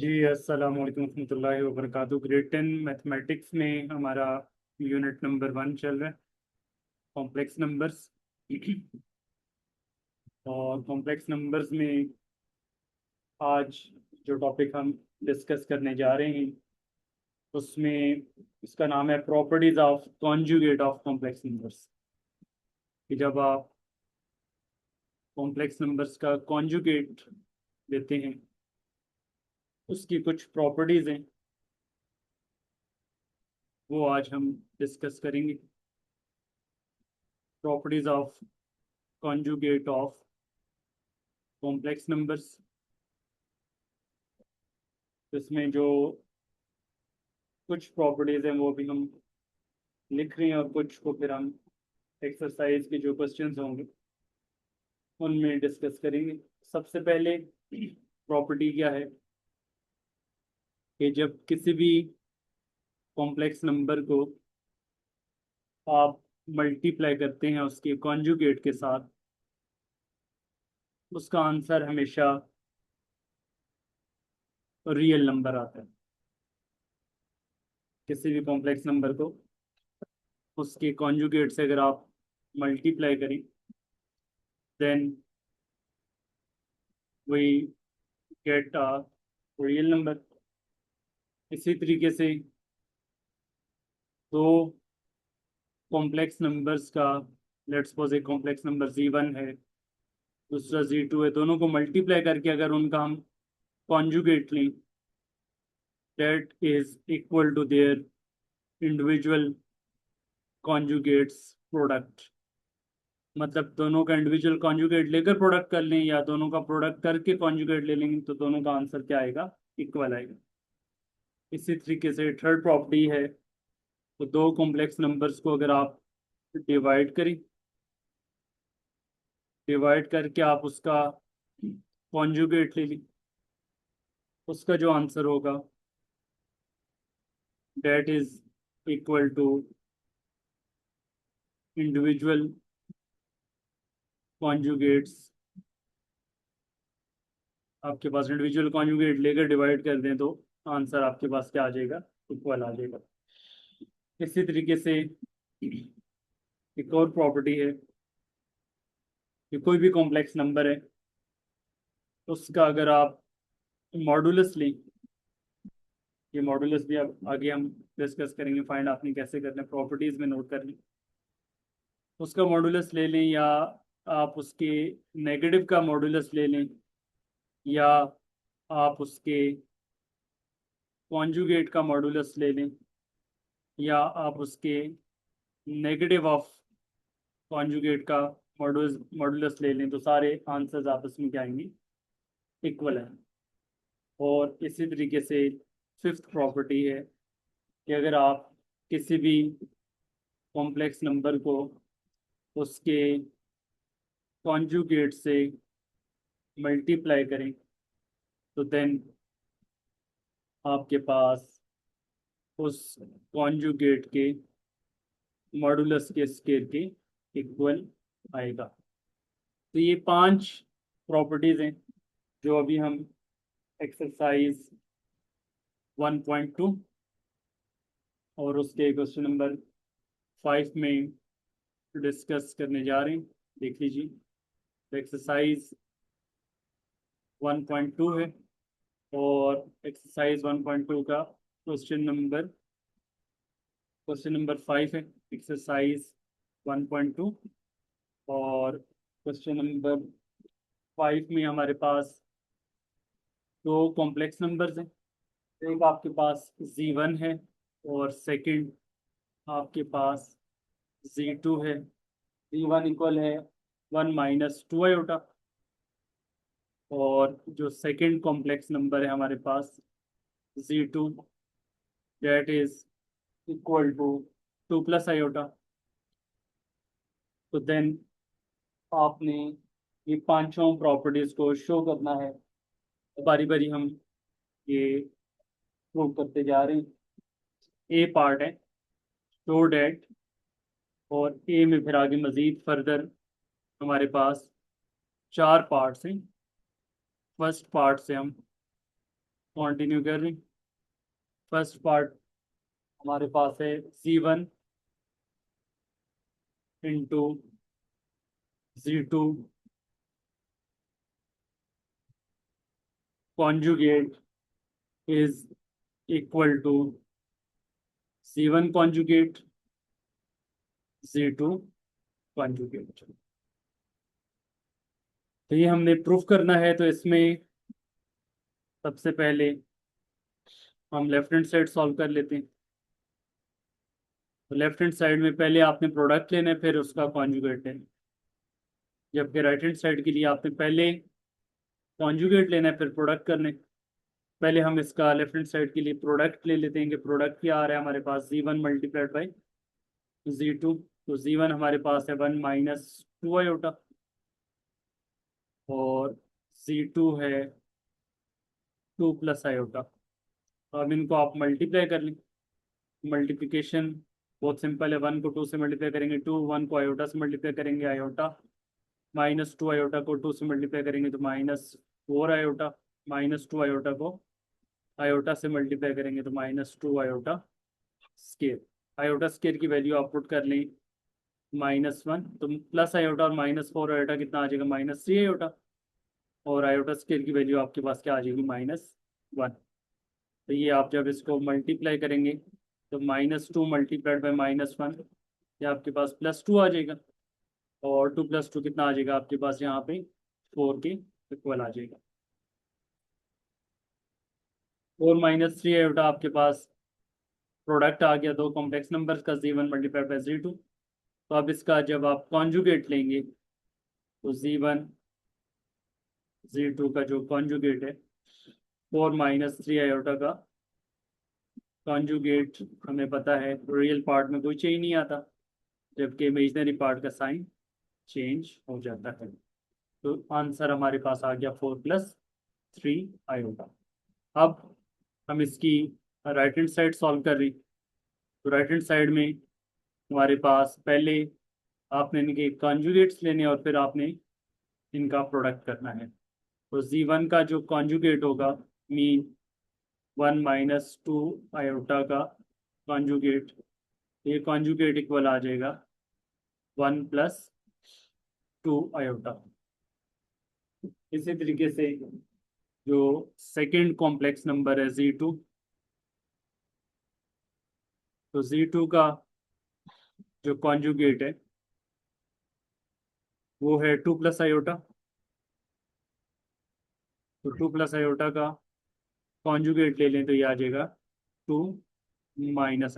जी अस्सलाम वालेकुम रहमतुल्लाहि व बरकातहू। ग्रेड 10 मैथमेटिक्स में हमारा यूनिट नंबर 1 चल रहा है, कॉम्प्लेक्स नंबर्स। और कॉम्प्लेक्स नंबर्स में आज जो टॉपिक हम डिस्कस करने जा रहे हैं उसमें उसका नाम है properties of conjugate of complex numbers. कि जब आप कॉम्प्लेक्स नंबर्स का कॉन्जुगेट लेते हैं उसकी कुछ प्रॉपर्टीज हैं, वो आज हम डिस्कस करेंगे। Properties of conjugate of complex numbers. इसमें जो कुछ प्रॉपर्टीज हैं वो भी हम लिख रहे हैं और कुछ को फिर हम एक्सरसाइज के जो क्वेश्चंस होंगे उनमें डिस्कस करेंगे। सबसे पहले प्रॉपर्टी क्या है कि जब किसी भी कॉम्प्लेक्स नंबर को आप मल्टीप्लाई करते हैं उसके कॉन्जुगेट के साथ, उसका आंसर हमेशा रियल नंबर आता है। किसी भी कॉम्प्लेक्स नंबर को उसके कॉन्जुगेट से अगर आप मल्टीप्लाई करें then we get a real number. इसी तरीके से दो कॉम्प्लेक्स नंबर्स का, लेट्स सपोज एक कॉम्प्लेक्स नंबर Z1 है, दूसरा Z2 है, दोनों को मल्टीप्लाई करके अगर उनका हम कॉन्जुगेट लें that is equal to their individual conjugates product. मतलब दोनों का इंडिविजुअल कॉन्जुगेट लेकर प्रोडक्ट कर लें या दोनों का प्रोडक्ट करके कॉन्जुगेट ले लेंगे तो दोनों का आंसर क्या आएगा? इक्वल आएगा। इसी तरीके से थर्ड प्रॉपर्टी है, तो दो कॉम्प्लेक्स नंबर्स को अगर आप डिवाइड करें, डिवाइड करके आप उसका कॉन्जुगेट ले लें, उसका जो आंसर होगा that is equal to individual conjugates. आपके पास इंडिविजुअल कॉन्जुगेट लेकर डिवाइड कर दें तो आंसर आपके पास क्या आ जाएगा? इक्वल आ जाएगा। इसी तरीके से एक और प्रॉपर्टी है कि कोई भी कॉम्प्लेक्स नंबर है उसका अगर आप मॉडुलस लें, ये मॉडुलस भी अब आगे हम डिस्कस करेंगे, फाइंड आपने कैसे करना है, प्रॉपर्टीज में नोट कर लें। उसका मॉडुलस ले लें या आप उसके नेगेटिव का मॉडुलस ले लें या आप उसके कॉन्जुगेट का मॉडुलस ले लें या आप उसके नेगेटिव ऑफ कॉन्जुगेट का मॉडुलस मॉडुलस ले लें, तो सारे आंसर्स आपस में क्या आएंगे? इक्वल है। और इसी तरीके से फिफ्थ प्रॉपर्टी है कि अगर आप किसी भी कॉम्प्लेक्स नंबर को उसके कॉन्जुगेट से मल्टीप्लाई करें तो देन आपके पास उस कॉन्जुगेट के मॉडुलस के स्केयर के इक्वल आएगा। तो ये पांच प्रॉपर्टीज हैं जो अभी हम एक्सरसाइज 1.2 और उसके क्वेश्चन नंबर 5 में डिस्कस करने जा रहे हैं। देख लीजिए, तो एक्सरसाइज 1.2 है और एक्सरसाइज 1.2 का क्वेश्चन नंबर 5 है एक्सरसाइज 1.2। और क्वेश्चन नंबर 5 में हमारे पास दो कॉम्प्लेक्स नंबर्स हैं। एक आपके पास Z1 है और सेकंड आपके पास Z2 है। Z1 इक्वल है 1 - 2 i। और जो सेकंड कॉम्प्लेक्स नंबर है हमारे पास Z2, that is equal to 2 + i। तो देन आपने ये पांचों प्रॉपर्टीज को शो करना है। बारी बारी हम ये प्रूव करते जा रहे हैं। ए पार्ट है शो डेट, और ए में फिर आगे मजीद फर्दर हमारे पास चार पार्ट्स हैं। फर्स्ट पार्ट से हम कंटिन्यू कर रही। फर्स्ट पार्ट हमारे पास है C1 into Z2 conjugate is equal to C1 conjugate Z2 conjugate. तो ये हमने प्रूफ करना है, तो इसमें सबसे पहले हम लेफ्ट हैंड साइड सॉल्व कर लेते हैं। तो लेफ्ट हैंड साइड में पहले आपने प्रोडक्ट लेना है, फिर उसका कॉन्जुगेट लेना है, जबकि राइट हैंड साइड के लिए आपने पहले कॉन्जुगेट लेना है फिर प्रोडक्ट करने। पहले हम इसका लेफ्ट हैंड साइड के लिए प्रोडक्ट ले लेते हैं कि प्रोडक्ट क्या आ रहा है हमारे पास, Z1 मल्टीप्लाइड बाई Z2। तो Z1 हमारे पास है 1 माइनस 2 आयोटा और Z2 है 2 प्लस आयोटा। तो अब इनको आप मल्टीप्लाई कर लें। मल्टीप्लिकेशन बहुत सिंपल है, 1 को 2 से मल्टीप्लाई करेंगे 2, 1 को आयोटा से मल्टीप्लाई करेंगे आयोटा, माइनस 2 आयोटा को 2 से मल्टीप्लाई करेंगे तो -4 आयोटा, -2 आयोटा को आयोटा से मल्टीप्लाई करेंगे तो -2 आयोटा स्केयर। आयोटा स्केयर की वैल्यू आप पुट कर लें -1, तो प्लस आयोटा और -4 आयोटा कितना आ जाएगा, -3 आयोटा, और आयोटा स्केयर की वैल्यू आपके पास क्या आ जाएगी, -1। तो ये आप जब इसको मल्टीप्लाई करेंगे तो -2 मल्टीप्लाइड बाई -1, ये आपके पास +2 आ जाएगा, और 2 + 2 कितना आ जाएगा आपके पास यहाँ पे 4 के इक्वल आ जाएगा। 4 -3 आयोटा आपके पास प्रोडक्ट आ गया दो कॉम्प्लेक्स नंबर्स का, Z1 मल्टीप्लाइड बाई Z2। तो अब इसका जब आप कॉन्जुगेट लेंगे तो Z1 Z2 का जो कॉन्जुगेट है 4 -3 आयोटा का कॉन्जुगेट हमें पता है रियल पार्ट में कोई चेंज नहीं आता, जबकि इमेजिनरी पार्ट का साइन चेंज हो जाता है। तो आंसर हमारे पास आ गया 4 + 3 आयोटा। अब हम इसकी राइट हैंड साइड सॉल्व कर रही। तो राइट हैंड साइड में हमारे पास पहले आपने इनके कॉन्जुगेट्स लेने और फिर आपने इनका प्रोडक्ट करना है। तो Z1 का जो कॉन्जुगेट होगा मीन 1 - 2 आयोटा का कॉन्जुगेट, ये कॉन्जुगेट इक्वल आ जाएगा 1 + 2 आयोटा। इसी तरीके से जो सेकंड कॉम्प्लेक्स नंबर है Z2, तो Z2 का जो कॉन्जुगेट है वो है 2 + आयोटा। तो 2 + आयोटा का कॉन्जुगेट ले लें तो ये आ जाएगा 2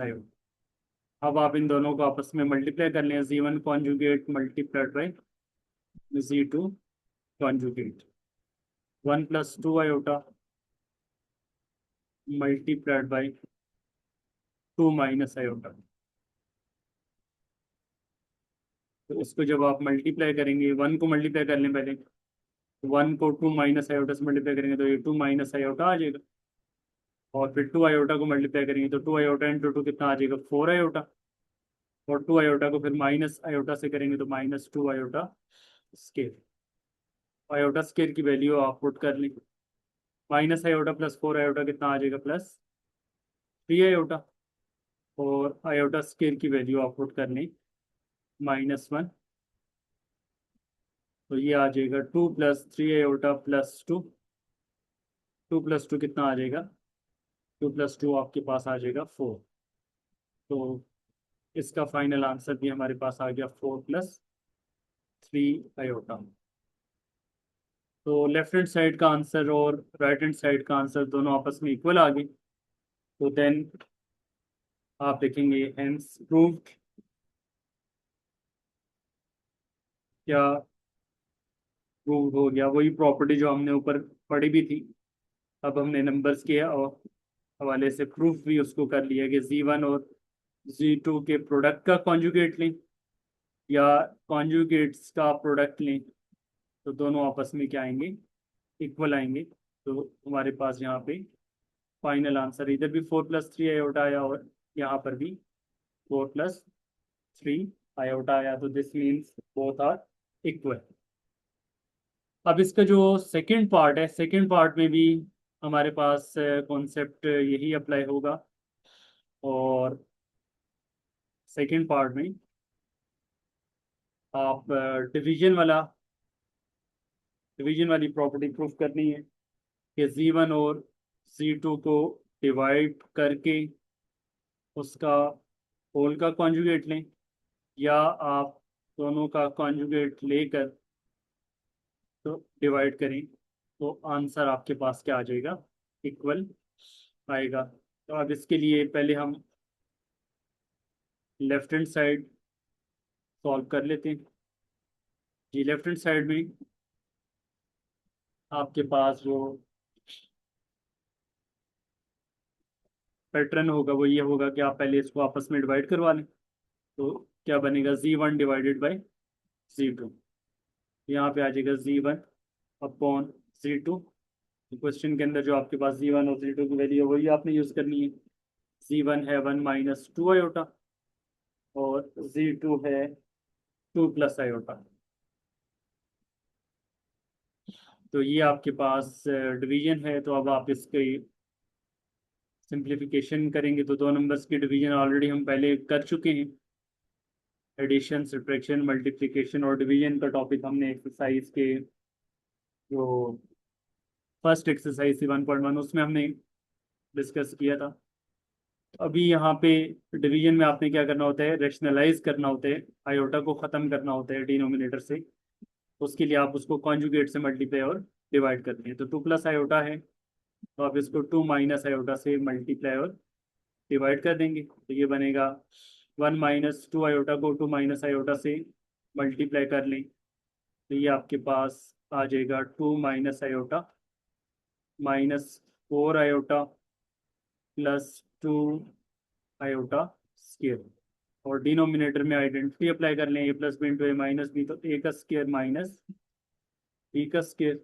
- आयोटा। अब आप इन दोनों को आपस में मल्टीप्लाई कर लें, Z1 conjugate multiplied by Z2 conjugate, 1 + 2 iota multiplied by 2 - iota. तो इसको जब आप मल्टीप्लाई करेंगे, 1 को मल्टीप्लाई कर लें पहले, 1 को 2 - आयोटा से मल्टीप्लाई करेंगे तो ये 2 - आयोटा आ जाएगा, और फिर 2 आयोटा को मल्टीप्लाई करेंगे तो 2 आयोटा इंटू 2 कितना आ जाएगा, 4 आयोटा, और 2 आयोटा को फिर माइनस आयोटा से करेंगे तो -2 आयोटा स्केयर। आयोटा स्केयर की वैल्यू आप पुट कर लें, माइनस आयोटा + 4 आयोटा कितना आ जाएगा, +3 आयोटा, और आयोटा स्केयर की वैल्यू आप पुट कर लें -1। तो ये आ जाएगा 2 + 3 आयोटा +2, 2 + 2 कितना आ जाएगा, 2 + 2 आपके पास आ जाएगा 4। तो इसका फाइनल आंसर भी हमारे पास आ गया 4 + 3 आयोटा। तो लेफ्ट हैंड साइड का आंसर और राइट हैंड साइड का आंसर दोनों आपस में इक्वल आ गए। तो देन आप देखेंगे हेंस प्रूव्ड। क्या प्रूव हो गया, वही प्रॉपर्टी जो हमने ऊपर पढ़ी भी थी, अब हमने नंबर्स के और हवाले से प्रूफ भी उसको कर लिया कि Z1 और Z2 के प्रोडक्ट का कॉन्जुगेट लें या कॉन्जुगेट्स का प्रोडक्ट लें तो दोनों आपस में क्या आएंगे, इक्वल आएंगे। तो हमारे पास यहाँ पे फाइनल आंसर इधर भी 4 + 3 आयोटा आया और यहाँ पर भी 4 + 3 आयोटा आया, तो this means both are equal. अब इसका जो सेकेंड पार्ट है, सेकेंड पार्ट में भी हमारे पास कॉन्सेप्ट यही अप्लाई होगा। और सेकंड पार्ट में आप डिवीजन वाली प्रॉपर्टी प्रूफ करनी है कि Z1 और Z2 को डिवाइड करके उसका होल का कॉन्जुगेट लें, या आप दोनों का कॉन्जुगेट लेकर तो डिवाइड करें, तो आंसर आपके पास क्या आ जाएगा, इक्वल आएगा। तो अब इसके लिए पहले हम लेफ्ट हैंड साइड सॉल्व कर लेते हैं। जी, लेफ्ट हैंड साइड में आपके पास वो पैटर्न होगा, वो ये होगा कि आप पहले इसको आपस में डिवाइड करवा लें। तो क्या बनेगा, Z1 डिवाइडेड बाई Z2। यहाँ पे आ जाएगा Z1 अपॉन Z2। क्वेश्चन के अंदर जो आपके पास Z1 और Z2 की वैल्यू है वही आपने यूज़ करनी है। Z1 है 1 - 2 आयोटा और Z2 है 2 + आयोटा। तो ये आपके पास डिवीजन है। तो अब आप इसकी सिंप्लीफिकेशन करेंगे तो दो नंबर्स की डिवीजन ऑलरेडी हम पहले कर चुके हैं। एडिशन, सब्ट्रैक्शन, मल्टीप्लिकेशन और डिवीजन का टॉपिक हमने एक्सरसाइज के जो फर्स्ट एक्सरसाइज थी 1.1 उसमें हमने डिस्कस किया था। अभी यहाँ पे डिवीजन में आपने क्या करना होता है, रेशनलाइज करना होता है, आयोटा को ख़त्म करना होता है डिनोमिनेटर से। उसके लिए आप उसको कॉन्जुगेट से मल्टीप्लाई और डिवाइड करते हैं। तो 2 + आयोटा है, तो आप इसको 2 - आयोटा से मल्टीप्लाई और डिवाइड कर देंगे। तो ये बनेगा 1 - 2 आयोटा को 2 - आयोटा से मल्टीप्लाई कर लें, तो ये आपके पास आ जाएगा 2 - आयोटा -4 आयोटा +2 आयोटा स्क्वायर। और डिनोमिनेटर में आइडेंटिटी अप्लाई कर लें, A + B × A - B, तो A² माइनस B²।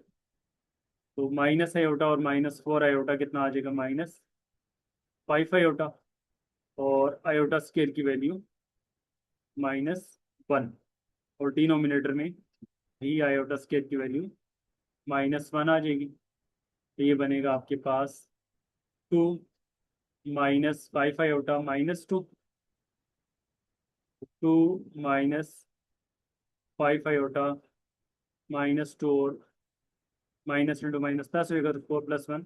तो -आयोटा और -4 आयोटा कितना आ जाएगा, -5 आयोटा। और आयोटा स्क्वायर की वैल्यू -1। और डिनोमिनेटर में ही आयोटा स्क्वायर की वैल्यू -1 आ जाएगी। तो ये बनेगा आपके पास 2 - 5 आयोटा -2, 2 - 5 आयोटा -2, और माइनस इंटू माइनस प्लस होगा, तो 4 + 1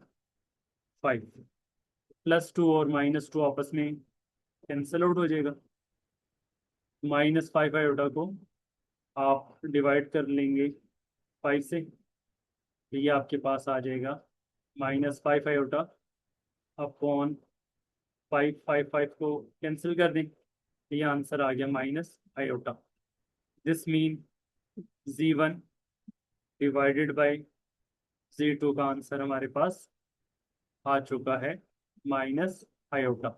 5, +2 और -2 आपस में कैंसिल आउट हो जाएगा। -5 आयोटा को आप डिवाइड कर लेंगे 5 से, तो ये आपके पास आ जाएगा -5 आयोटा अपॉन 5। 5 को कैंसिल कर दें, तो ये आंसर आ गया -iota. This mean Z1 divided by Z2 का आंसर हमारे पास आ चुका है -आयोटा।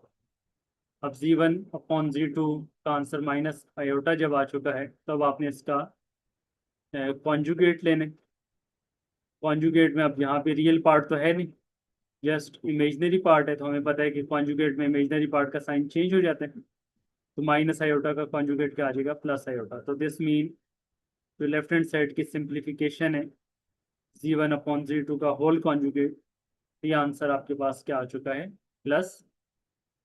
अब Z1/Z2 का आंसर -आयोटा जब आ चुका है, तब आपने इसका कॉन्जुगेट लेने। कॉन्जुगेट में अब यहाँ पे रियल पार्ट तो है नहीं, जस्ट इमेजनरी पार्ट है। तो हमें पता है कि कॉन्जुगेट में इमेजनरी पार्ट का साइन चेंज हो जाता है। तो -आयोटा का कॉन्जुगेट क्या आ जाएगा, +आयोटा। तो दिस मीन जो लेफ्ट हैंड साइड की सिंप्लीफिकेशन है, Z1/Z2 का होल कॉन्जुगेट, ये आंसर आपके पास क्या आ चुका है,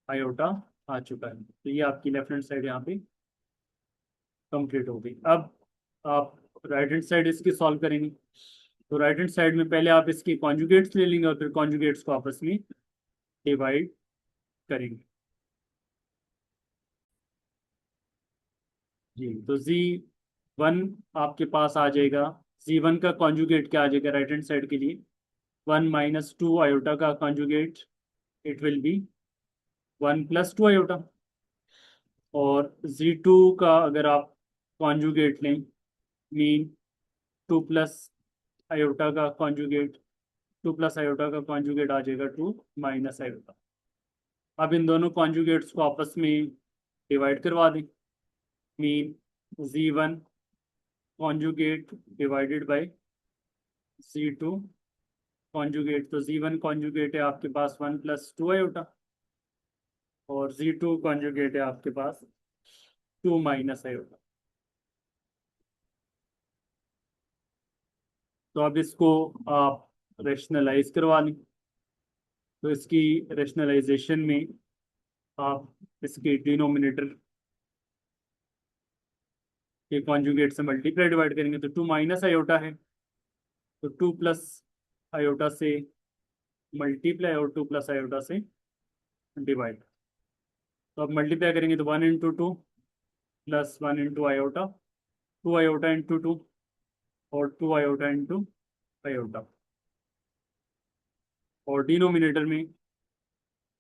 +आयोटा आ चुका है। तो ये आपकी लेफ्ट हैंड साइड यहाँ पे कंप्लीट हो गई। अब आप राइट हैंड साइड इसकी सॉल्व करेंगे। तो राइट हैंड साइड में पहले आप इसकी कॉन्जुगेट्स ले लेंगे और फिर कॉन्जुगेट्स को आपस में डिवाइड करेंगे। जी, तो Z1 आपके पास आ जाएगा। Z1 का कॉन्जुगेट क्या आ जाएगा राइट हैंड साइड के लिए, 1 - 2 आयोटा का conjugate, it will be 1 + 2 iota. और Z2 का अगर आप कॉन्जुगेट लें, मीन 2 + आयोटा का कॉन्जुगेट, 2 + आयोटा का कॉन्जुगेट आ जाएगा 2 - आयोटा। अब इन दोनों कॉन्जुगेट्स को आपस में डिवाइड करवा दें, mean Z1 conjugate divided by Z2 conjugate. तो Z1 कॉन्जुगेट है आपके पास 1 + 2 आयोटा, और Z2 कॉन्जुगेट है आपके पास 2 - आयोटा। तो अब इसको आप रेशनलाइज करवा लें। तो इसकी रेशनलाइजेशन में आप इसके डिनोमिनेटर के कॉन्जुगेट से मल्टीप्लाई डिवाइड करेंगे तो 2 माइनस आयोटा है, तो 2 प्लस आयोटा से मल्टीप्लाई और 2 प्लस आयोटा से डिवाइड। तो अब मल्टीप्लाई करेंगे तो 1 into 2 plus 1 into iota, 2 iota into 2 और 2 आयोटा इंटू आयोटा, और डिनोमिनेटर में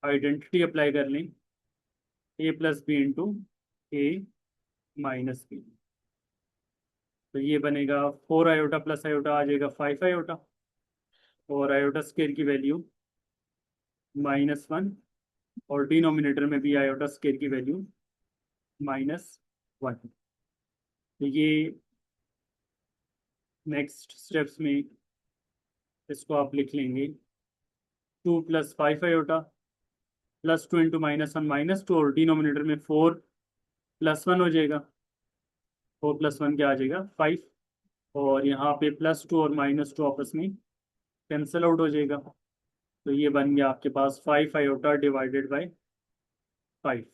आइडेंटिटी अप्लाई कर लें, ए प्लस बी इंटू ए माइनस बी। तो ये बनेगा 4 आयोटा प्लस आयोटा आ जाएगा 5 आयोटा, और आयोटा स्केयर की वैल्यू -1, और डिनोमिनेटर में भी आयोटा स्केयर की वैल्यू -1। तो ये नेक्स्ट स्टेप्स में इसको आप लिख लेंगे 2 प्लस 5 आयोटा प्लस 2 इंटू -1 -2, और डिनोमिनेटर में 4 प्लस 1 हो जाएगा, 4 प्लस 1 क्या आ जाएगा 5, और यहाँ पे +2 और -2 आपस में कैंसिल आउट हो जाएगा। तो ये बन गया आपके पास 5 आयोटा डिवाइडेड बाई 5।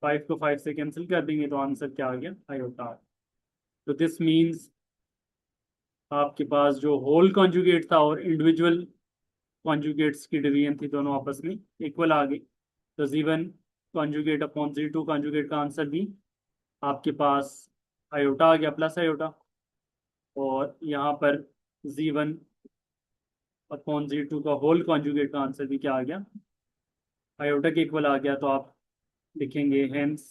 5 को 5 से कैंसिल कर देंगे तो आंसर क्या आ गया आयोटा। तो दिस मीन्स आपके पास जो होल कॉन्जुगेट था और इंडिविजुअल कॉन्जुगेट्स की डिवीजन थी दोनों आपस में इक्वल आ गई। तो Z1 conjugate upon Z2 conjugate का आंसर भी आपके पास आयोटा आ गया प्लस आयोटा, और यहाँ पर Z1 अपॉन Z2 का होल कॉन्जुगेट का आंसर भी क्या आ गया आयोटा के इक्वल आ गया। तो आप लिखेंगे हेंस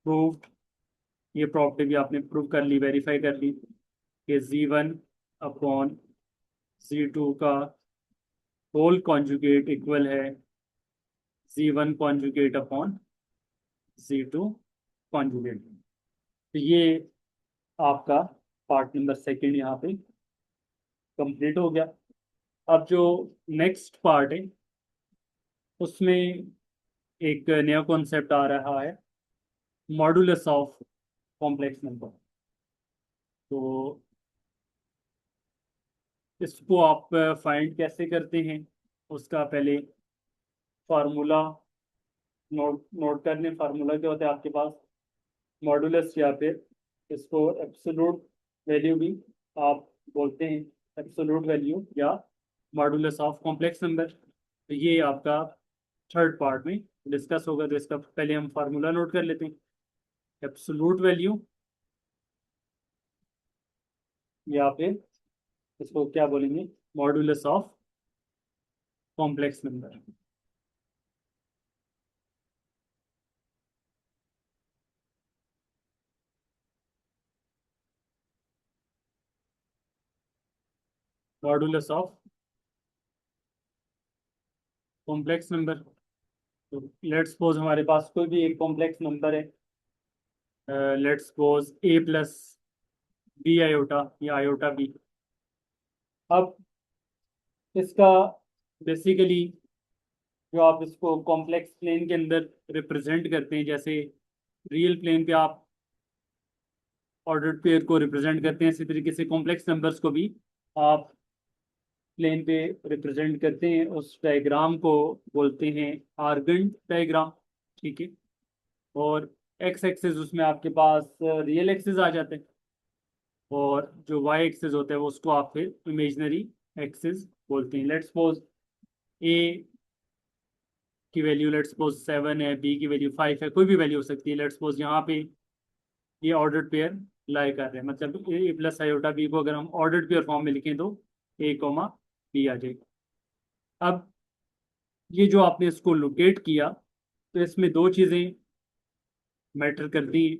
प्रूव्ड, ये प्रॉपर्टी भी आपने प्रूव कर ली, वेरीफाई कर ली कि Z1 अपॉन Z2 का होल कॉन्जुगेट इक्वल है Z1 conjugate upon Z2 conjugate. तो ये आपका पार्ट नंबर सेकंड यहाँ पे कंप्लीट हो गया। अब जो नेक्स्ट पार्ट है उसमें एक नया कॉन्सेप्ट आ रहा है, मॉडुलस ऑफ कॉम्प्लेक्स नंबर। तो इसको आप फाइंड कैसे करते हैं उसका पहले फार्मूला नोट नोट कर लें। फार्मूला क्या होता है आपके पास, मॉडुलस, या फिर इसको एब्सोल्यूट वैल्यू भी आप बोलते हैं, एब्सोल्यूट वैल्यू या मॉडुलस ऑफ कॉम्प्लेक्स नंबर। तो ये आपका थर्ड पार्ट में डिस्कस होगा। तो इसका पहले हम फार्मूला नोट कर लेते हैं, एब्सोल्यूट वैल्यू या फिर इसको क्या बोलेंगे modulus of complex number. Modulus of complex number, तो लेट्स सपोज हमारे पास कोई भी एक कॉम्प्लेक्स नंबर है, let's suppose a plus B iota या आयोटा बी। अब इसका बेसिकली जो आप इसको कॉम्प्लेक्स प्लेन के अंदर रिप्रेजेंट करते हैं, जैसे रियल प्लेन पे आप ऑर्डर्ड पेयर को रिप्रेजेंट करते हैं, इसी तरीके से कॉम्प्लेक्स नंबर्स को भी आप प्लेन पे रिप्रेजेंट करते हैं। उस डायग्राम को बोलते हैं आर्गन डायग्राम, ठीक है। और एक्स एक्सिस उसमें आपके पास रियल एक्सिस आ जाते हैं, और जो वाई एक्सिस होता है वो उसको आप फिर इमेजनरी एक्सिस बोलते हैं। लेट्स सपोज ए की वैल्यू लेट्स सपोज 7 है, बी की वैल्यू 5 है, कोई भी वैल्यू हो सकती है। लेट्स सपोज यहाँ पे ये ऑर्डर्ड पेयर लाई कर रहे हैं, मतलब ए प्लस आयोटा बी को अगर हम ऑर्डर्ड पेयर फॉर्म में लिखें तो ए कोमा बी आ जाएगा। अब ये जो आपने इसको लोकेट किया तो इसमें दो चीज़ें मैटर करती हैं।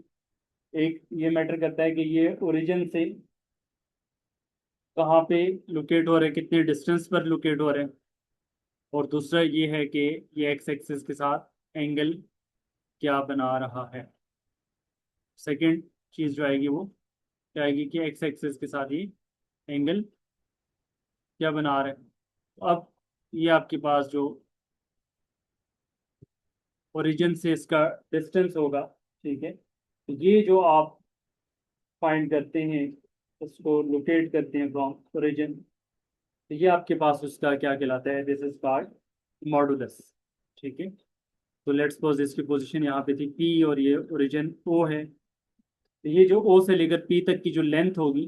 एक ये मैटर करता है कि ये ओरिजिन से कहाँ पे लोकेट हो रहे हैं, कितने डिस्टेंस पर लोकेट हो रहे हैं, और दूसरा ये है कि ये एक्स एक्सिस के साथ एंगल क्या बना रहा है। सेकंड चीज़ जो आएगी वो क्या आएगी कि एक्स एक्सिस के साथ ये एंगल क्या बना रहा है। तो अब ये आपके पास जो ओरिजिन से इसका डिस्टेंस होगा, ठीक है, तो ये जो आप फाइंड करते हैं, उसको लोकेट करते हैं फ्रॉम ओरिजिन, तो ये आपके पास उसका क्या कहलाता है, दिस इज कॉल्ड मॉडुलस। ठीक है, तो लेट्स सपोज इसकी पोजीशन यहाँ पे थी पी और ये ओरिजिन ओ है, तो ये जो ओ से लेकर पी तक की जो लेंथ होगी,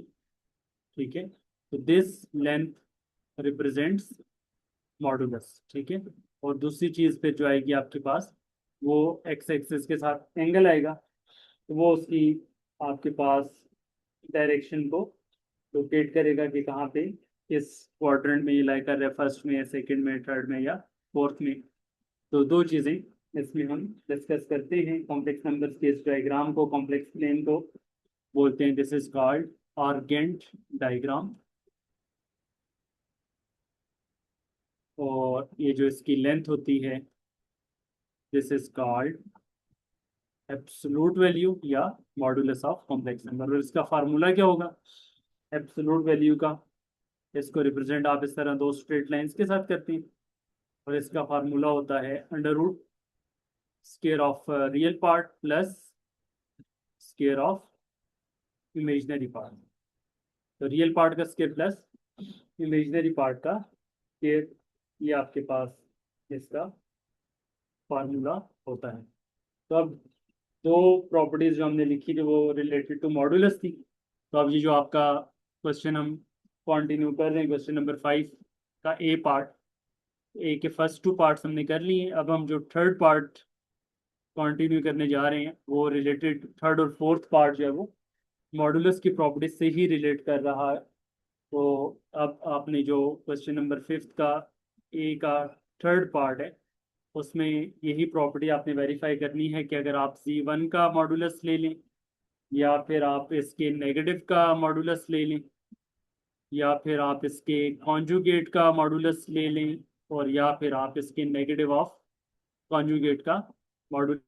ठीक है, तो दिस लेंथ रिप्रेजेंट्स मॉडुलस। ठीक है, और दूसरी चीज पे जो आएगी आपके पास, वो एक्स एक्सिस के साथ एंगल आएगा, तो वो उसकी आपके पास डायरेक्शन को लोकेट करेगा कि कहाँ पे, किस क्वाड्रेंट में ये लाई कर रहा है, फर्स्ट में या सेकंड में, थर्ड में या फोर्थ में। तो दो चीजें इसमें हम डिस्कस करते हैं, कॉम्प्लेक्स नंबर्स के इस डायग्राम को, कॉम्प्लेक्स प्लेन को बोलते हैं, this is called urgent diagram. और ये जो इसकी लेंथ होती है, this is called absolute value या मॉडुलस ऑफ कॉम्प्लेक्स नंबर। और इसका फार्मूला क्या होगा एब्सोल्यूट वैल्यू का, इसको रिप्रेजेंट आप इस तरह दो स्ट्रेट लाइंस के साथ करते हैं, और इसका फार्मूला होता है under root square of real part plus square of imaginary part. तो रियल पार्ट का स्क्वायर प्लस इमेजिनरी पार्ट का स्क्वायर, ये आपके पास इसका फार्मूला होता है। तो अब दो प्रॉपर्टीज जो हमने लिखी थी वो रिलेटेड टू मॉडुलस थी। तो अब ये जो आपका क्वेश्चन हम कंटिन्यू कर रहे हैं, क्वेश्चन नंबर 5 का ए पार्ट, ए के फर्स्ट 2 पार्ट्स हमने कर लिए हैं। अब हम जो थर्ड पार्ट कंटिन्यू करने जा रहे हैं, वो रिलेटेड थर्ड और फोर्थ पार्ट जो है वो मॉडुलस की प्रॉपर्टीज से ही रिलेट कर रहा है। तो अब आपने जो क्वेश्चन नंबर 5 का ए का थर्ड पार्ट है, उसमें यही प्रॉपर्टी आपने वेरीफाई करनी है कि अगर आप Z1 का मॉडुलस ले लें, या फिर आप इसके नेगेटिव का मॉडुलस ले लें, या फिर आप इसके कॉन्जुगेट का मॉडुलस ले लें, और या फिर आप इसके नेगेटिव ऑफ कॉन्जुगेट का मॉडुलस,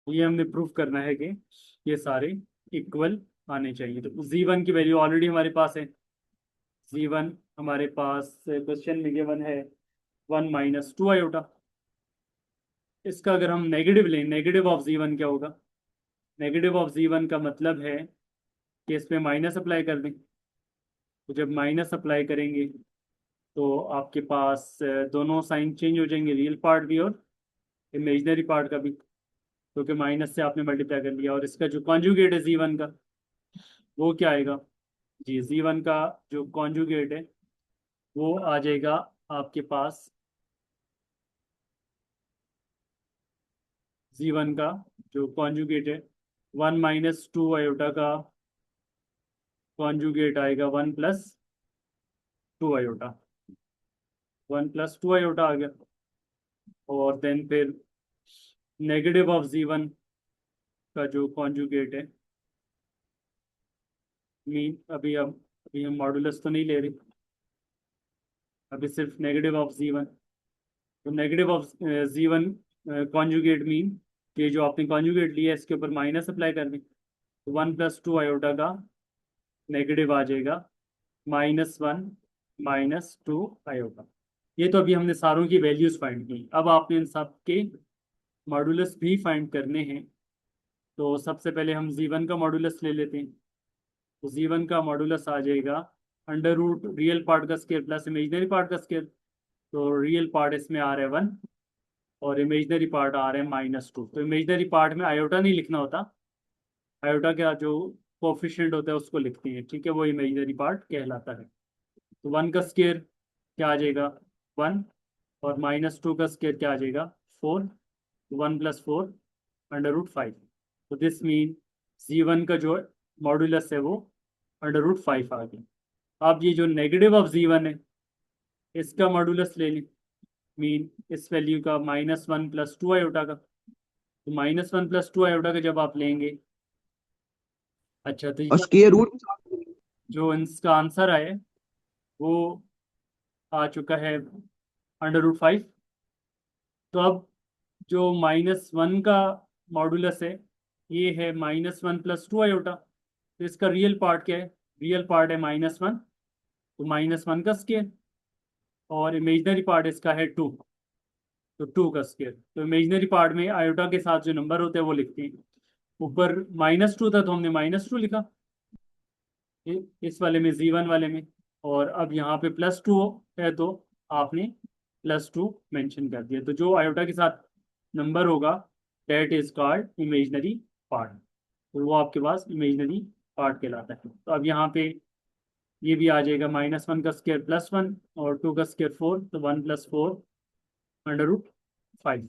ये हमने प्रूव करना है कि ये सारे इक्वल आने चाहिए। तो Z1 की वैल्यू ऑलरेडी हमारे पास है, Z1 हमारे पास क्वेश्चन में गिवन है 1 माइनस 2 आयोटा। इसका अगर हम नेगेटिव लें, नेगेटिव ऑफ Z1 क्या होगा, नेगेटिव ऑफ Z1 का मतलब है कि इस पे माइनस अप्लाई कर दें। तो जब माइनस अप्लाई करेंगे तो आपके पास दोनों साइन चेंज हो जाएंगे, रियल पार्ट भी और इमेजिनरी पार्ट का भी, क्योंकि माइनस से आपने मल्टीप्लाई कर लिया। और इसका जो कॉन्जुगेट है Z1 का, वो क्या आएगा जी, Z1 का जो कॉन्जुगेट है वो आ जाएगा आपके पास, Z1 का जो कॉन्जुगेट है 1 माइनस 2 आयोटा का कॉन्जुगेट आएगा 1 प्लस 2 आयोटा, 1 प्लस 2 आयोटा आ गया। और देन फिर नेगेटिव ऑफ Z1 का जो कॉन्जुगेट है, मीन अभी हम मॉडुलस तो नहीं ले रहे, अभी सिर्फ नेगेटिव ऑफ Z1। तो negative of Z1 conjugate mean कि जो आपने कॉन्जुगेट लिया है इसके ऊपर माइनस अप्लाई कर दें, तो 1 प्लस 2 आयोटा का नेगेटिव आ जाएगा -1 -2 आयोटा। ये तो अभी हमने सारों की वैल्यूज फाइंड की, अब आपने इन सब के मॉडुलस भी फाइंड करने हैं। तो सबसे पहले हम Z1 का मॉडुलस ले लेते हैं। तो Z1 का मॉडुलस आ जाएगा अंडर रूट रियल पार्ट का स्केयर प्लस इमेजिनरी पार्ट का स्केयर। तो रियल पार्ट इसमें आ रहा है 1 और इमेजिनरी पार्ट आ रहा है -2। तो इमेजिनरी पार्ट में आयोटा नहीं लिखना होता, आयोटा का जो कोफिशिएंट होता है उसको लिखते हैं, ठीक है, वो इमेजिनरी पार्ट कहलाता है। तो 1 का स्केयर क्या आ जाएगा 1, और -2 का स्केयर क्या आ जाएगा 4, 1 प्लस 4 अंडर रूट 5। तो दिस मीन Z1 का जो मॉडुलस है वो अंडर रूट 5 आ गया। अब ये जो नेगेटिव ऑफ Z1 है, इसका मॉडुलस ले लें, मीन इस वैल्यू का -1 प्लस 2 आयोटा का। तो -1 प्लस 2 आयोटा का जब आप लेंगे, अच्छा, तो और ये स्क्वायर रूट जो इसका आंसर आए वो आ चुका है अंडर रूट 5। तो अब जो -1 का मॉडुलस है, ये है -1 प्लस 2 आयोटा। तो इसका रियल पार्ट क्या है, रियल पार्ट है -1, तो -1 का स्केयर, और इमेजनरी पार्ट इसका है 2, तो 2 का स्केयर। तो इमेजनरी पार्ट में आयोटा के साथ जो नंबर होते हैं वो लिखते हैं। ऊपर -2 था तो हमने -2 लिखा इस वाले में, Z1 वाले में, और अब यहाँ पे +2 है तो आपने +2 मेंशन कर दिया। तो जो आयोटा के साथ नंबर होगा that is called imaginary part, तो वो आपके पास इमेजनरी पार्ट कहलाता है। तो अब यहाँ पे ये भी आ जाएगा, -1 का स्केयर +1 और 2 का स्केयर 4, तो 1 + 4 √5।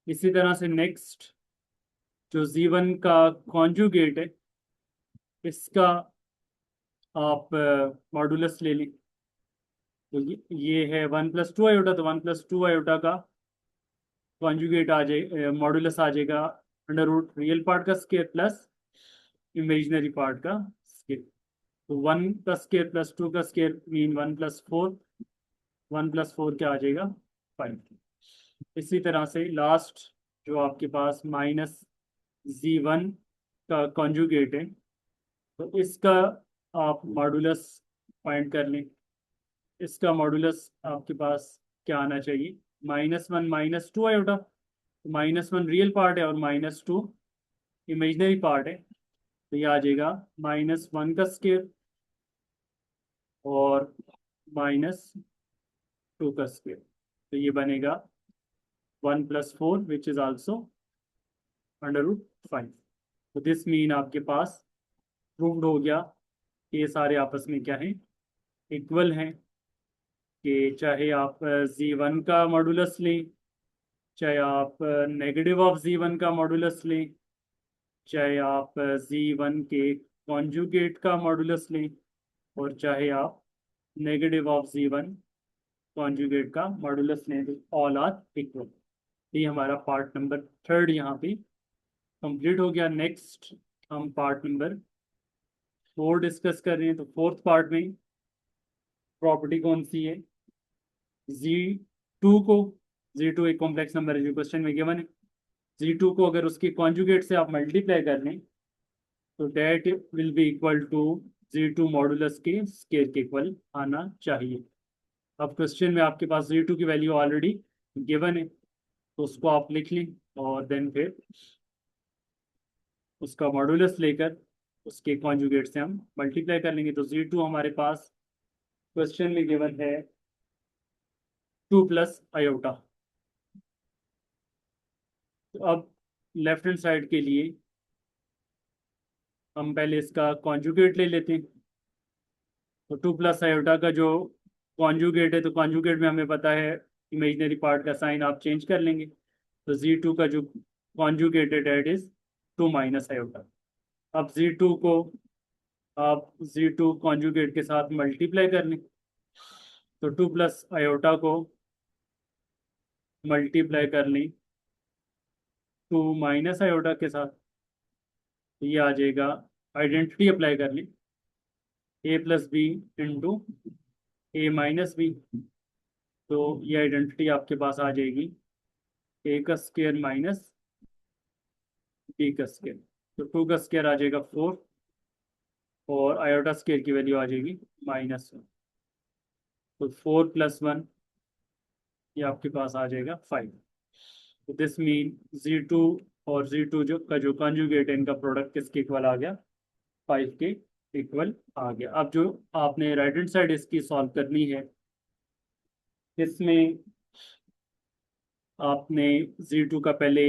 इसी तरह से नेक्स्ट जो Z1 का कॉन्जुगेट है, इसका आप मॉडुलस ले लें। तो ये है 1 + 2 आयोटा, तो 1 + 2 आयोटा का कॉन्जुगेट आ जाए, मॉडुलस आ जाएगा √ रियल पार्ट का स्केयर प्लस इमेजिनरी पार्ट का स्केयर। तो 1 का स्केयर + 2 का स्केयर मीन 1 + 4, 1 + 4 क्या आ जाएगा 5। इसी तरह से लास्ट जो आपके पास -Z1 का कॉन्जुगेट है, तो इसका आप मॉडुलस फाइंड कर लें। इसका मॉडुलस आपके पास क्या आना चाहिए, -1 - 2 आयोटा, -1 रियल पार्ट है और -2 इमेजिनरी पार्ट है, तो ये आ जाएगा -1 का स्केयर और -2 का स्केयर, तो ये बनेगा 1 + 4 विच इज आल्सो √5। तो दिस मीन आपके पास प्रूव्ड हो गया कि ये सारे आपस में क्या है, इक्वल हैं। कि चाहे आप Z1 का मॉडुलस लें, चाहे आप -(Z1) का मॉडुलस लें, चाहे आप Z1 के कॉन्जुगेट का मॉडुलस लें, और चाहे आप -(Z1) कॉन्जुगेट का मॉडुलस लें, तो ऑल आर इक्वल। ये हमारा पार्ट नंबर 3 यहाँ पे कंप्लीट हो गया। नेक्स्ट हम पार्ट नंबर 4 डिस्कस कर रहे हैं। तो फोर्थ पार्ट में प्रॉपर्टी कौन सी है, Z2 को, Z2 एक कॉम्प्लेक्स नंबर है जो क्वेश्चन में गिवन है, Z2 को अगर उसके कॉन्जुगेट से आप मल्टीप्लाई कर लें तो that will be equal to Z2 modulus के स्केयर के इक्वल आना चाहिए। अब क्वेश्चन में आपके पास Z2 की वैल्यू ऑलरेडी गिवन है, तो उसको आप लिख लें और देन फिर उसका मॉडुलस लेकर उसके कॉन्जुगेट से हम मल्टीप्लाई कर लेंगे। तो Z2 हमारे पास क्वेश्चन में गिवन है 2 + आयोटा। तो अब लेफ्ट हैंड साइड के लिए हम पहले इसका कॉन्जुगेट ले लेते हैं। तो 2 + आयोटा का जो कॉन्जुगेट है, तो कॉन्जुगेट में हमें पता है इमेजिनरी पार्ट का साइन आप चेंज कर लेंगे। तो Z2 का जो कॉन्जुगेट है डेट इज 2 - आयोटा। अब Z2 को आप Z2 कॉन्जुगेट के साथ मल्टीप्लाई कर लें। तो 2 + आयोटा को मल्टीप्लाई कर लें 2 - आयोटा के साथ, तो ये आ जाएगा, आइडेंटिटी अप्लाई कर लें, A + B into A - B। तो ये आइडेंटिटी आपके पास आ जाएगी, A का स्केयर माइनस B का स्केयर। तो 2 का स्केयर आ जाएगा 4 और आयोटा स्केयर की वैल्यू आ जाएगी -1। तो 4 + 1 ये आपके पास आ जाएगा 5। तो दिस मीन Z2 और Z2 जो का जो कॉन्जुगेट है, इनका प्रोडक्ट किसके इक्वल आ गया, 5 के इक्वल आ गया। अब जो आपने राइट हैंड साइड इसकी सॉल्व करनी है, इसमें आपने Z2 का पहले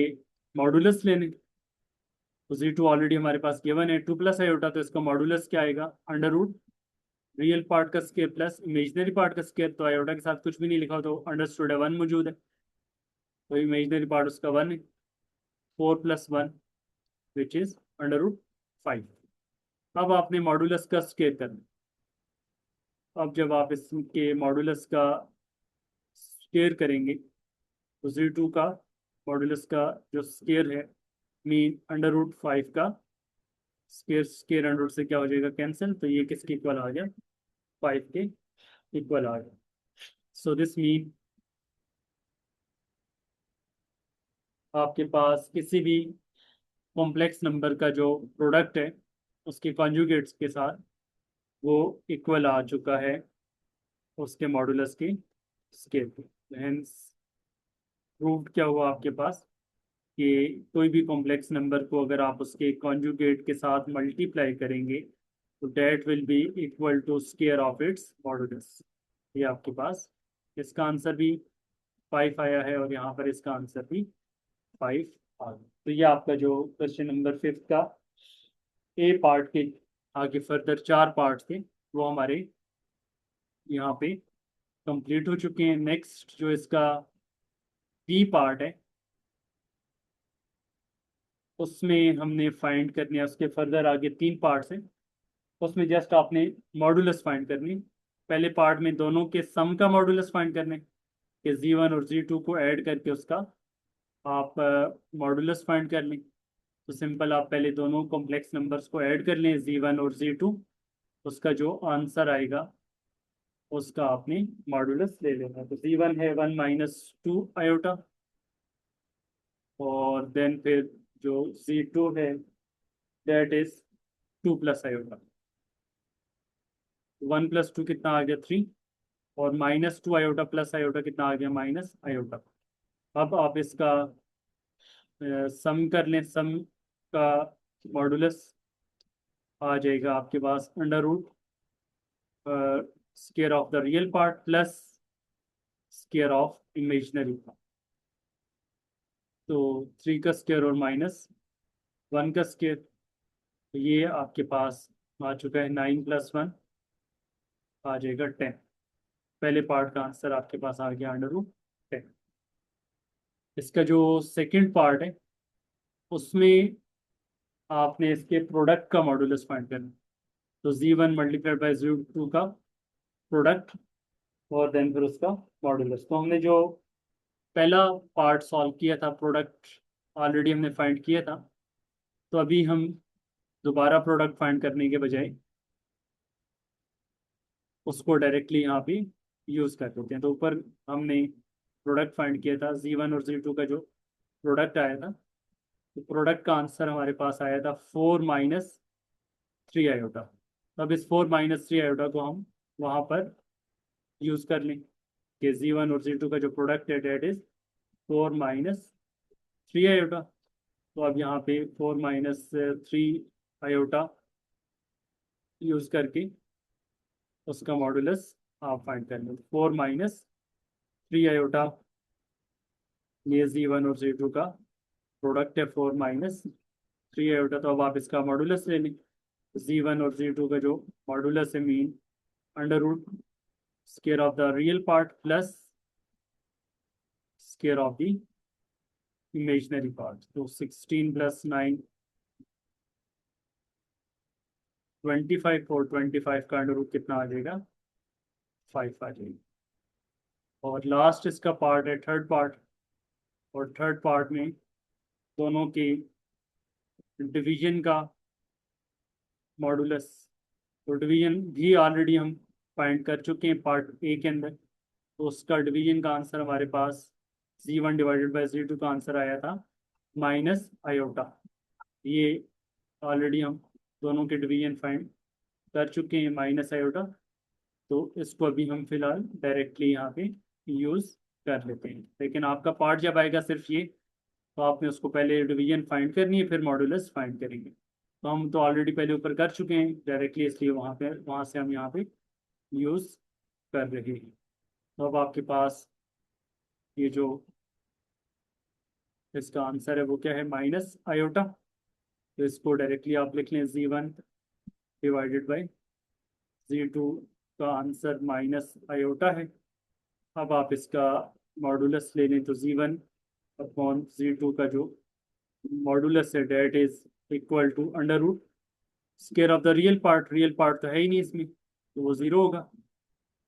मॉडुलस लेने। तो Z2 ऑलरेडी हमारे पास गिवन है 2 + आयोटा, तो इसका मॉडुलस क्या आएगा, √ रियल पार्ट का स्केयर प्लस इमेजिनरी पार्ट का स्केयर। तो आयोटा के साथ कुछ भी नहीं लिखा, तो अंडरस्टूड है 1 मौजूद है, तो इमेजिनरी पार्ट उसका 1 है। 4 + 1 विच इज √5। अब आपने मॉडुलस का स्केयर करना। अब जब आप इसके मॉडुलस का स्केयर करेंगे, तो Z2 का मॉडुलस का जो स्केयर है मीन √5 का स्केयर, स्केयर अंडर से क्या हो जाएगा कैंसिल, तो ये किसके इक्वल आ गया, 5 के इक्वल आ गया। सो दिस मीन आपके पास किसी भी कॉम्प्लेक्स नंबर का जो प्रोडक्ट है उसके कॉन्जुगेट्स के साथ वो इक्वल आ चुका है उसके मॉडुलस के स्केल पे। हेंस प्रूव्ड क्या हुआ आपके पास कि कोई भी कॉम्प्लेक्स नंबर को अगर आप उसके कॉन्जुगेट के साथ मल्टीप्लाई करेंगे तो that will be equal to square of its modulus. ये आपके पास इसका आंसर भी 5 आया है और यहाँ पर इसका आंसर भी 5 आ गया। तो ये आपका जो क्वेश्चन नंबर 5 का ए पार्ट के आगे फर्दर 4 पार्ट थे वो हमारे यहाँ पे कंप्लीट हो चुके हैं। नेक्स्ट जो इसका बी पार्ट है उसमें हमने फाइंड करने हैं उसके फर्दर आगे 3 पार्ट्स हैं। उसमें जस्ट आपने मॉडुलस फाइंड करनी। पहले पार्ट में दोनों के सम का मॉडुलस फाइंड करने कि Z1 और Z2 को ऐड करके उसका आप मॉडुलस फाइंड कर लें। तो सिंपल आप पहले दोनों कॉम्प्लेक्स नंबर्स को ऐड कर लें Z1 और Z2। उसका जो आंसर आएगा उसका आपने मॉडुलस ले लेना। तो Z1 है 1 - 2 आयोटा और देन फिर जो Z2 है दैट इज 2 + आयोटा। 1 + 2 कितना आ गया 3 और -2 आयोटा प्लस आयोटा कितना आ गया -आयोटा। अब आप इसका सम कर लें। सम का मॉडुलस आ जाएगा आपके पास √ square of the real part plus square of imaginary part. तो 3 का स्केयर और -1 का स्केयर। तो ये आपके पास आ चुका है 9 + 1 आ जाएगा 10। पहले पार्ट का आंसर आपके पास आ गया √10। इसका जो सेकंड पार्ट है उसमें आपने इसके प्रोडक्ट का मॉडुलस फाइंड करना। तो Z1 × Z2 का प्रोडक्ट और देन फिर उसका मॉडुलस। तो हमने जो पहला पार्ट सॉल्व किया था प्रोडक्ट ऑलरेडी हमने फाइंड किया था। तो अभी हम दोबारा प्रोडक्ट फाइंड करने के बजाय उसको डायरेक्टली यहाँ पे यूज़ कर लेते हैं। तो ऊपर हमने प्रोडक्ट फाइंड किया था Z1 और Z2 का जो प्रोडक्ट आया था। तो प्रोडक्ट का आंसर हमारे पास आया था 4 - 3 आयोटा। तो अब इस 4 - 3 आयोटा को हम वहाँ पर यूज़ कर लें कि Z1 और Z2 का जो प्रोडक्ट है डेट इज 4 - 3 आयोटा। तो अब यहाँ पे 4 - 3 आयोटा यूज़ करके उसका मॉडुलस आप फाइंड कर लें। 4 - 3 आयोटा ये Z1 और Z2 का प्रोडक्ट है 4 - 3 आयोटा। तो अब आप इसका मॉडुलस ले लें। Z1 और Z2 का जो मॉडुलस है mean √ square of the real part plus square of the imaginary part. तो 16 + 9 25 और 25 का √ कितना आ जाएगा 5 आ जाएगा। और लास्ट इसका पार्ट है थर्ड पार्ट। और थर्ड पार्ट में दोनों के डिवीजन का मॉडुलस। तो डिवीजन भी ऑलरेडी हम फाइंड कर चुके हैं पार्ट ए के अंदर। तो उसका डिवीजन का आंसर हमारे पास Z1 / Z2 का आंसर आया था -आयोटा। ये ऑलरेडी हम दोनों के डिवीजन फाइंड कर चुके हैं -आयोटा। तो इसको अभी हम फिलहाल डायरेक्टली यहाँ पे यूज़ कर लेते हैं। लेकिन आपका पार्ट जब आएगा सिर्फ ये तो आपने उसको पहले डिवीजन फाइंड करनी है फिर मॉडुलस फाइंड करेंगे। तो हम तो ऑलरेडी पहले ऊपर कर चुके हैं डायरेक्टली इसलिए वहाँ से हम यहाँ पे यूज़ कर रहे हैं। तो अब आपके पास ये जो इसका आंसर है वो क्या है -आयोटा। तो इसको डायरेक्टली आप लिख लें Z1 / Z2 का आंसर -आयोटा है। अब आप इसका मॉडुलस ले लें तो Z1/Z2 का जो मॉडुलस है that is equal to √ square of the real part तो है ही नहीं इसमें तो वो 0 होगा।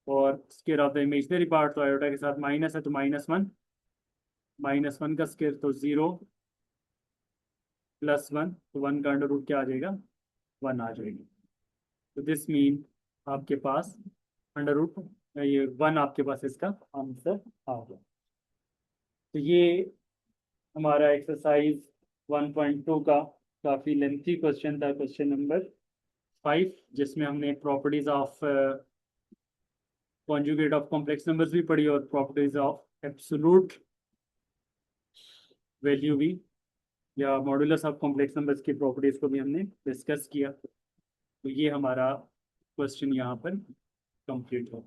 और square of the imaginary part तो आयोटा के साथ माइनस है तो -1। -1 का स्केयर तो 0 + 1 तो 1 का √ क्या आ जाएगा 1 आ जाएगा। तो दिस मीन आपके पास √ ये 1 आपके पास इसका आंसर आ गया। तो ये हमारा एक्सरसाइज 1.2 का काफ़ी लेंथी क्वेश्चन था क्वेश्चन नंबर 5, जिसमें हमने properties of conjugate of complex numbers भी पढ़ी और प्रॉपर्टीज ऑफ एब्सोलूट वैल्यू भी या मॉडुलस ऑफ कॉम्प्लेक्स नंबर्स की प्रॉपर्टीज को भी हमने डिस्कस किया। तो ये हमारा क्वेश्चन यहाँ पर कंप्लीट हो।